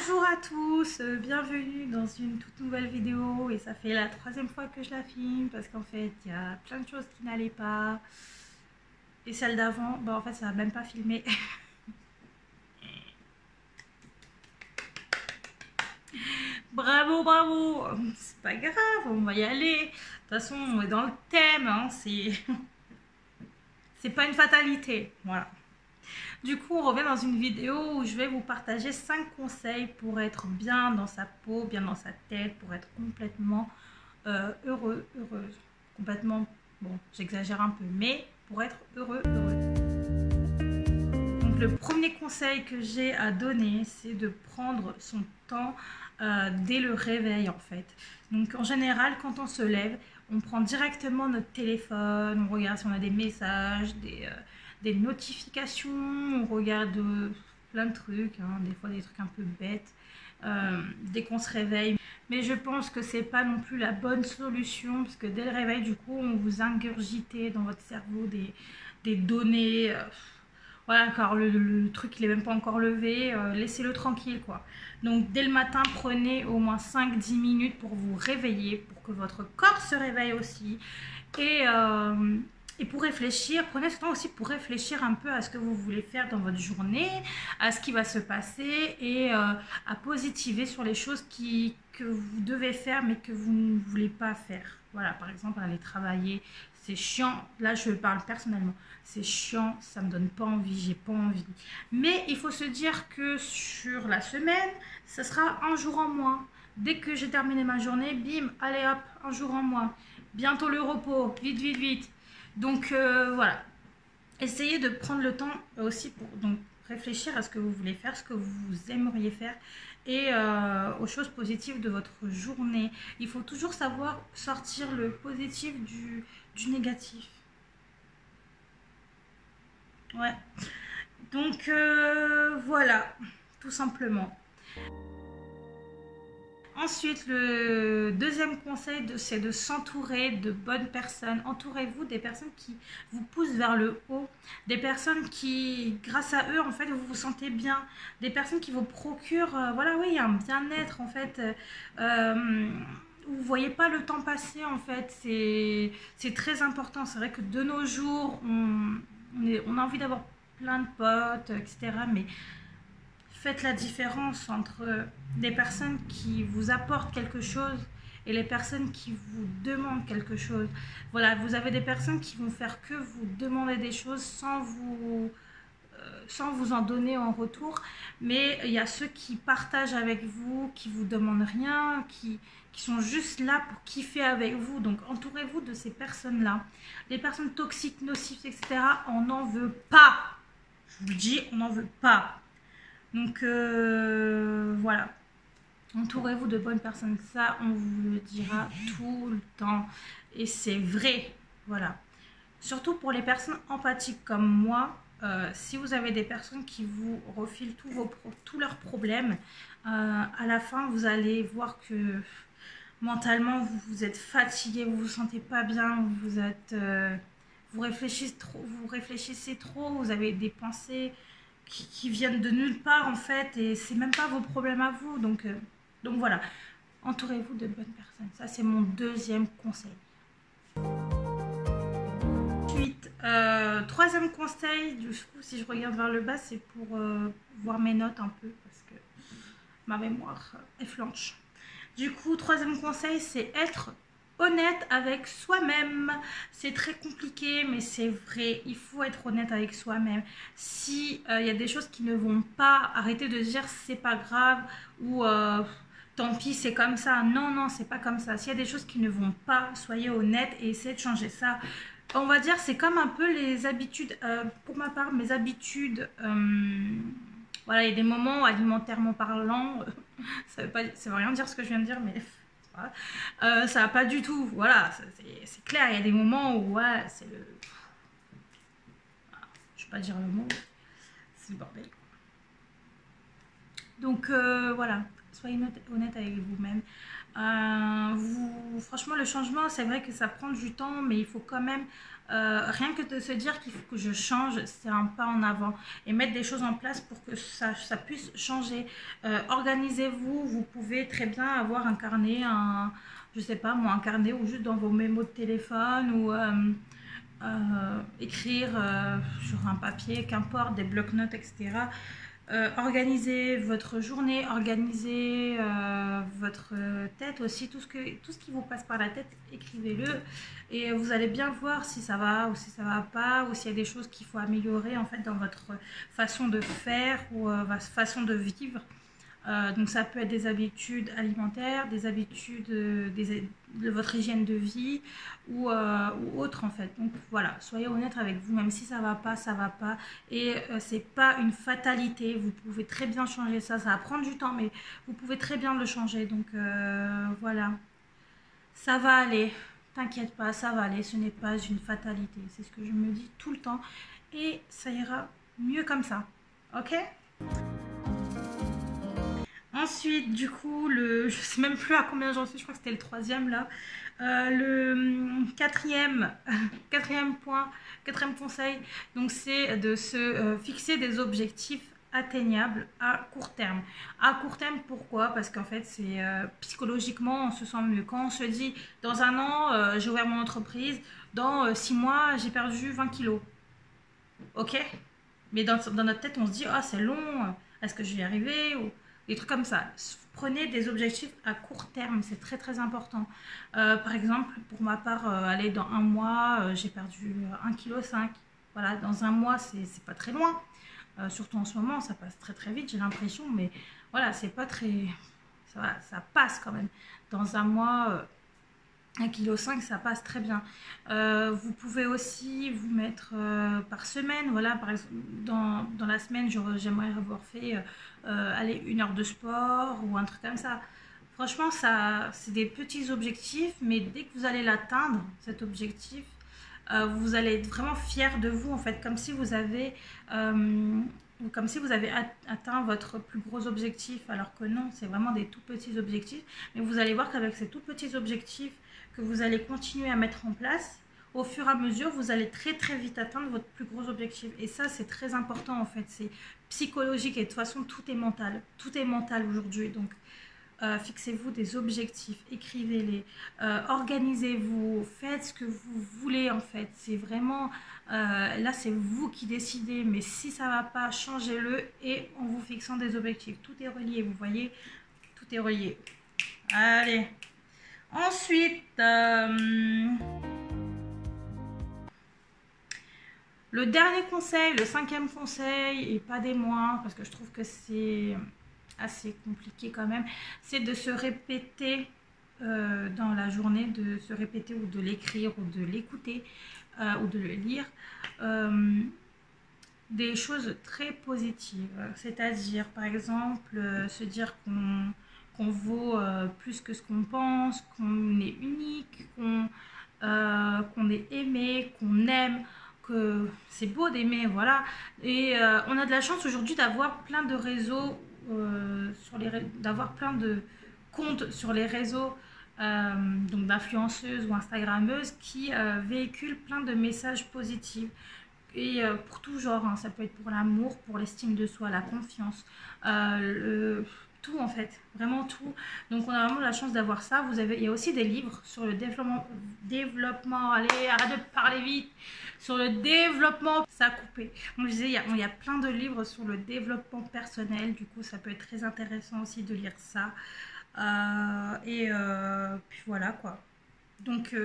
Bonjour à tous, bienvenue dans une toute nouvelle vidéo et ça fait la troisième fois que je la filme parce qu'en fait il y a plein de choses qui n'allaient pas et celle d'avant, en fait ça n'a même pas filmé. Bravo, bravo, c'est pas grave, on va y aller. De toute façon on est dans le thème, hein, c'est pas une fatalité, voilà. Du coup, on revient dans une vidéo où je vais vous partager 5 conseils pour être bien dans sa peau, bien dans sa tête, pour être complètement heureux, heureuse. Complètement, bon, j'exagère un peu, mais pour être heureux, heureuse. Donc, le premier conseil que j'ai à donner, c'est de prendre son temps dès le réveil, en fait. Donc, en général, quand on se lève, on prend directement notre téléphone, on regarde si on a des messages, des notifications, on regarde plein de trucs, hein, des fois des trucs un peu bêtes, dès qu'on se réveille. Mais je pense que c'est pas non plus la bonne solution, parce que dès le réveil, du coup, on vous ingurgite dans votre cerveau des données. Voilà, car le truc il est même pas encore levé, laissez-le tranquille quoi. Donc dès le matin, prenez au moins 5-10 minutes pour vous réveiller, pour que votre corps se réveille aussi. Et pour réfléchir, prenez ce temps aussi pour réfléchir un peu à ce que vous voulez faire dans votre journée, à ce qui va se passer et à positiver sur les choses que vous devez faire mais que vous ne voulez pas faire. Voilà, par exemple, aller travailler, c'est chiant. Là, je parle personnellement. C'est chiant, ça me donne pas envie, j'ai pas envie. Mais il faut se dire que sur la semaine, ça sera un jour en moins. Dès que j'ai terminé ma journée, bim, allez hop, un jour en moins. Bientôt le repos, vite, vite, vite. Donc voilà, essayez de prendre le temps aussi pour donc, réfléchir à ce que vous voulez faire, ce que vous aimeriez faire et aux choses positives de votre journée. Il faut toujours savoir sortir le positif du négatif. Ouais, donc voilà, tout simplement. Ensuite, le deuxième conseil, c'est de s'entourer de bonnes personnes. Entourez-vous des personnes qui vous poussent vers le haut, des personnes qui, grâce à eux, en fait, vous vous sentez bien, des personnes qui vous procurent, voilà, oui, un bien-être, en fait. Vous voyez pas le temps passer, en fait, c'est très important. C'est vrai que de nos jours, on a envie d'avoir plein de potes, etc., mais faites la différence entre des personnes qui vous apportent quelque chose et les personnes qui vous demandent quelque chose. Voilà, vous avez des personnes qui vont faire que vous demander des choses sans vous en donner en retour, mais il y a ceux qui partagent avec vous, qui vous demandent rien, qui sont juste là pour kiffer avec vous. Donc entourez-vous de ces personnes-là. Les personnes toxiques, nocives, etc., on n'en veut pas. Je vous le dis, on n'en veut pas. Donc voilà, entourez-vous de bonnes personnes, ça on vous le dira tout le temps et c'est vrai, voilà. Surtout pour les personnes empathiques comme moi, si vous avez des personnes qui vous refilent tous leurs problèmes, à la fin vous allez voir que mentalement vous êtes fatigué, vous vous sentez pas bien, vous réfléchissez trop, vous avez des pensées qui viennent de nulle part en fait et c'est même pas vos problèmes à vous, donc voilà, entourez-vous de bonnes personnes, ça c'est mon deuxième conseil. Ensuite, troisième conseil, du coup si je regarde vers le bas c'est pour voir mes notes un peu parce que ma mémoire est flanche. Du coup, troisième conseil, c'est être honnête avec soi-même. C'est très compliqué, mais c'est vrai. Il faut être honnête avec soi-même. Si y a des choses qui ne vont pas, arrêtez de dire c'est pas grave ou tant pis, c'est comme ça. Non, non, c'est pas comme ça. S'il y a des choses qui ne vont pas, soyez honnête et essayez de changer ça. On va dire, c'est comme un peu les habitudes. Pour ma part, mes habitudes. Voilà, il y a des moments alimentairement parlant, ça veut rien dire ce que je viens de dire, mais ça va pas du tout. Voilà, c'est clair, il y a des moments où ouais, c'est le. Voilà, je vais pas dire le mot, c'est le bordel. Donc voilà, soyez honnête avec vous-même. Franchement, le changement, c'est vrai que ça prend du temps, mais il faut quand même, rien que de se dire qu'il faut que je change, c'est un pas en avant. Et mettre des choses en place pour que ça puisse changer. Organisez-vous, vous pouvez très bien avoir un carnet, je sais pas moi, un carnet ou juste dans vos mémos de téléphone ou écrire sur un papier, qu'importe, des bloc-notes, etc. Organisez votre journée, organisez votre tête aussi, tout ce qui vous passe par la tête, écrivez-le et vous allez bien voir si ça va ou si ça va pas, ou s'il y a des choses qu'il faut améliorer en fait dans votre façon de faire ou votre façon de vivre. Donc ça peut être des habitudes alimentaires, des habitudes de votre hygiène de vie ou autre en fait. Donc voilà, soyez honnête avec vous, même si ça va pas, ça va pas. Et c'est pas une fatalité, vous pouvez très bien changer ça, ça va prendre du temps, mais vous pouvez très bien le changer. Donc voilà, ça va aller, t'inquiète pas, ça va aller, ce n'est pas une fatalité. C'est ce que je me dis tout le temps et ça ira mieux comme ça, ok? Ensuite, du coup, je sais même plus à combien j'en suis, je crois que c'était le troisième là. Le quatrième point, quatrième conseil, donc c'est de se fixer des objectifs atteignables à court terme. À court terme, pourquoi? Parce qu'en fait, c'est psychologiquement, on se sent mieux. Quand on se dit, dans un an, j'ai ouvert mon entreprise, dans 6 mois, j'ai perdu 20 kilos. Ok? Mais dans notre tête, on se dit, ah, c'est long, est-ce que je vais y arriver? Ou des trucs comme ça. Prenez des objectifs à court terme, c'est très très important. Par exemple, pour ma part, aller dans un mois, j'ai perdu 1,5 kg. Voilà, dans un mois, c'est pas très loin. Surtout en ce moment, ça passe très très vite, j'ai l'impression, mais voilà, c'est pas très. Ça passe quand même. Dans un mois. 1,5 kg, ça passe très bien. Vous pouvez aussi vous mettre par semaine, voilà, par exemple, dans la semaine, j'aimerais avoir fait aller 1 heure de sport ou un truc comme ça. Franchement, ça, c'est des petits objectifs, mais dès que vous allez l'atteindre, cet objectif, vous allez être vraiment fier de vous, en fait, comme si vous avez atteint votre plus gros objectif, alors que non, c'est vraiment des tout petits objectifs. Mais vous allez voir qu'avec ces tout petits objectifs que vous allez continuer à mettre en place, au fur et à mesure, vous allez très très vite atteindre votre plus gros objectif. Et ça, c'est très important en fait. C'est psychologique et de toute façon, tout est mental. Tout est mental aujourd'hui. Donc, fixez-vous des objectifs, écrivez-les, organisez-vous, faites ce que vous voulez en fait. C'est vraiment, là c'est vous qui décidez, mais si ça va pas, changez-le et en vous fixant des objectifs. Tout est relié, vous voyez, tout est relié. Allez. Ensuite, le dernier conseil, le 5e conseil, et pas des moindres, parce que je trouve que c'est assez compliqué quand même, c'est de se répéter dans la journée, de se répéter ou de l'écrire ou de l'écouter ou de le lire, des choses très positives. C'est-à-dire, par exemple, se dire qu'on vaut plus que ce qu'on pense, qu'on est unique, qu'on est aimé, qu'on aime, que c'est beau d'aimer, voilà. Et on a de la chance aujourd'hui d'avoir plein de réseaux, d'avoir plein de comptes sur les réseaux, donc d'influenceuses ou instagrammeuses qui véhiculent plein de messages positifs. Et pour tout genre, hein, ça peut être pour l'amour, pour l'estime de soi, la confiance, tout en fait, vraiment tout. Donc on a vraiment la chance d'avoir ça. Il y a aussi des livres sur le développement, allez, arrête de parler vite, sur le développement, ça a coupé. Donc je disais, il y a plein de livres sur le développement personnel, du coup ça peut être très intéressant aussi de lire ça. Puis voilà quoi. Donc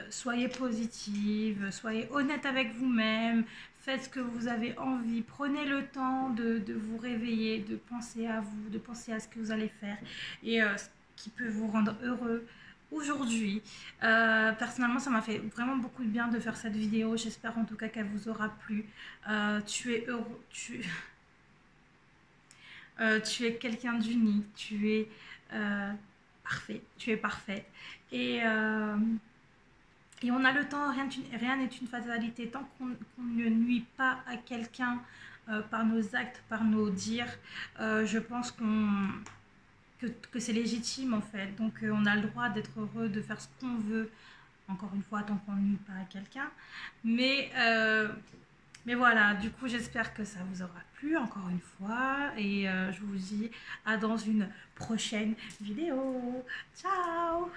soyez positive, soyez honnête avec vous-même, faites ce que vous avez envie, prenez le temps de vous réveiller, de penser à vous, de penser à ce que vous allez faire et ce qui peut vous rendre heureux aujourd'hui. Personnellement, ça m'a fait vraiment beaucoup de bien de faire cette vidéo, j'espère en tout cas qu'elle vous aura plu. Tu es heureux, tu es quelqu'un d'unique, tu es parfait, tu es parfaite et on a le temps, rien n'est une fatalité. Tant qu'on ne nuit pas à quelqu'un par nos actes, par nos dires, je pense que c'est légitime en fait. Donc on a le droit d'être heureux, de faire ce qu'on veut, encore une fois, tant qu'on nuit pas à quelqu'un. Mais voilà, du coup, j'espère que ça vous aura plu encore une fois. Et je vous dis à dans une prochaine vidéo. Ciao!